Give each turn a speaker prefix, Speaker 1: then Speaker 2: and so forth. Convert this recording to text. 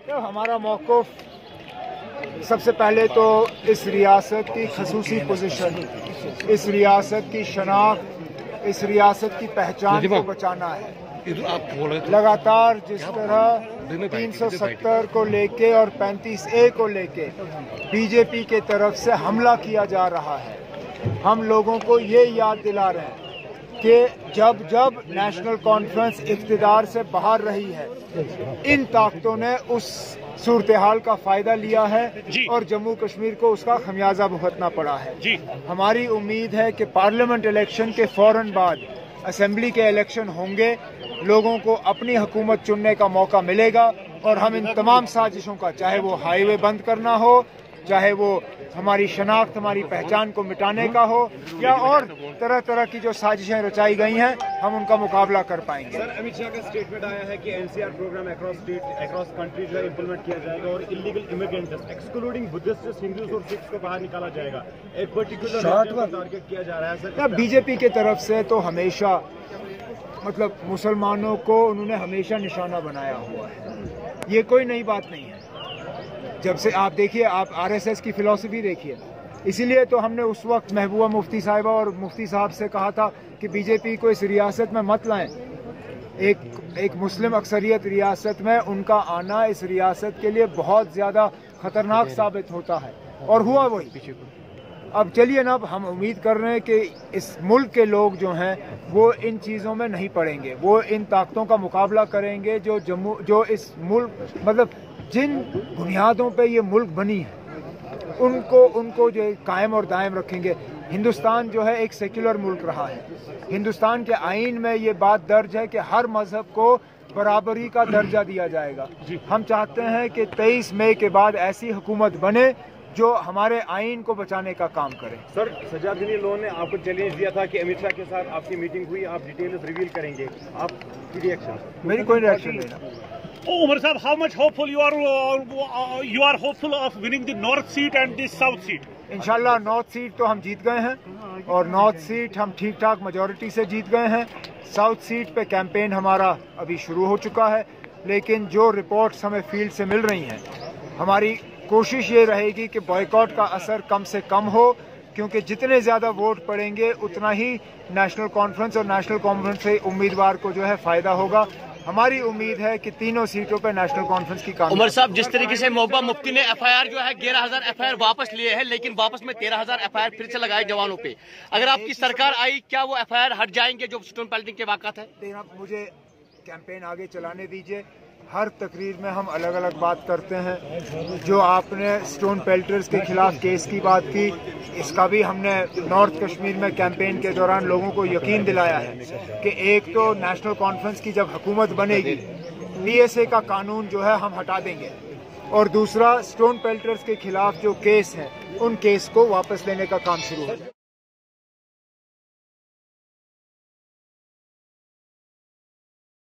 Speaker 1: तो हमारा मौक़िफ़ सबसे पहले तो इस रियासत की खसूसी पोजीशन, इस रियासत की शनाख्त, इस रियासत की पहचान को बचाना है। लगातार जिस तरह 370 को लेके और 35A को लेके बीजेपी के तरफ से हमला किया जा रहा है, हम लोगों को ये याद दिला रहे हैं कि जब जब नेशनल कॉन्फ्रेंस इक़्तिदार से बाहर रही है, इन ताकतों ने उस सूरत हाल का फ़ायदा लिया है और जम्मू कश्मीर को उसका खमियाजा भुगतना पड़ा है। हमारी उम्मीद है कि पार्लियामेंट इलेक्शन के फ़ौरन बाद असेंबली के इलेक्शन होंगे, लोगों को अपनी हुकूमत चुनने का मौका मिलेगा और हम इन तमाम साजिशों का, चाहे वो हाईवे बंद करना हो, चाहे वो हमारी शनाख्त, हमारी पहचान को मिटाने का हो, या और तरह तरह की जो साजिशें रचाई गई हैं, हम उनका मुकाबला कर पाएंगे।
Speaker 2: सर, अमित शाह का स्टेटमेंट आया है कि एनसीआर प्रोग्राम अक्रॉस कंट्री जो है इम्प्लीमेंट किया जाएगा और illegal immigrants excluding Buddhist, Hindus और सिख्स को बाहर निकाला जाएगा। एक पर्टिकुलर टारगेट किया जा रहा है सर।
Speaker 1: बीजेपी की तरफ से तो हमेशा मतलब मुसलमानों को उन्होंने हमेशा निशाना बनाया हुआ है, ये कोई नई बात नहीं है। जब से आप देखिए, आप आरएसएस की फिलॉसफी देखिए, इसीलिए तो हमने उस वक्त महबूबा मुफ्ती साहिबा और मुफ्ती साहब से कहा था कि बीजेपी को इस रियासत में मत लाएं। एक मुस्लिम अक्सरियत रियासत में उनका आना इस रियासत के लिए बहुत ज़्यादा ख़तरनाक साबित होता है, और हुआ वही। अब चलिए ना, अब हम उम्मीद कर रहे हैं कि इस मुल्क के लोग जो हैं वो इन चीज़ों में नहीं पड़ेंगे, वो इन ताकतों का मुकाबला करेंगे जो इस मुल्क, मतलब जिन बुनियादों पे ये मुल्क बनी है, उनको जो कायम और दायम रखेंगे। हिंदुस्तान जो है एक सेक्युलर मुल्क रहा है। हिंदुस्तान के आईन में ये बात दर्ज है कि हर मजहब को बराबरी का दर्जा दिया जाएगा। हम चाहते हैं कि 23 मई के बाद ऐसी हुकूमत बने जो हमारे आइन को बचाने का काम करे।
Speaker 2: सर, सजादुद्दीन लोन ने आपको चैलेंज दिया था कि अमित शाह के साथ आपकी मीटिंग हुई, आप डिटेल्स रिवील करेंगे, आपकी रिएक्शन?
Speaker 1: मेरी कोई रिएक्शन नहीं है।
Speaker 3: Umar Sahab, how much hopeful you are hopeful of winning the north seat and the south seat?
Speaker 1: इंशाल्लाह नॉर्थ सीट तो हम जीत गए हैं और नॉर्थ सीट हम ठीक ठाक मेजॉरिटी से जीत गए हैं। साउथ सीट पे कैंपेन हमारा अभी शुरू हो चुका है, लेकिन जो रिपोर्ट्स हमें फील्ड से मिल रही हैं, हमारी कोशिश ये रहेगी कि बॉयकॉट का असर कम से कम हो, क्योंकि जितने ज़्यादा वोट पड़ेंगे उतना ही नेशनल कॉन्फ्रेंस और नेशनल कॉन्फ्रेंस से उम्मीदवार को जो है फ़ायदा होगा। हमारी उम्मीद है कि तीनों सीटों पर नेशनल कॉन्फ्रेंस की काम।
Speaker 4: उमर साहब, जिस तरीके से महबूबा मुफ्ती ने FIR जो है 11,000 FIR वापस लिए हैं, लेकिन वापस में 13,000 FIR फिर से लगाए जवानों पे, अगर आपकी सरकार आई, क्या वो FIR हट जाएंगे जो स्टोन पेल्टिंग के वाक़ात है?
Speaker 1: मुझे कैंपेन आगे चलाने दीजिए। हर तकरीर में हम अलग अलग बात करते हैं। जो आपने स्टोन पेल्टर्स के खिलाफ केस की बात की, इसका भी हमने नॉर्थ कश्मीर में कैंपेन के दौरान लोगों को यकीन दिलाया है कि एक तो नेशनल कॉन्फ्रेंस की जब हुकूमत बनेगी, PSA का कानून जो है हम हटा देंगे, और दूसरा स्टोन पेल्टर्स के खिलाफ जो केस हैं उन केस को वापस लेने का काम शुरू होगा।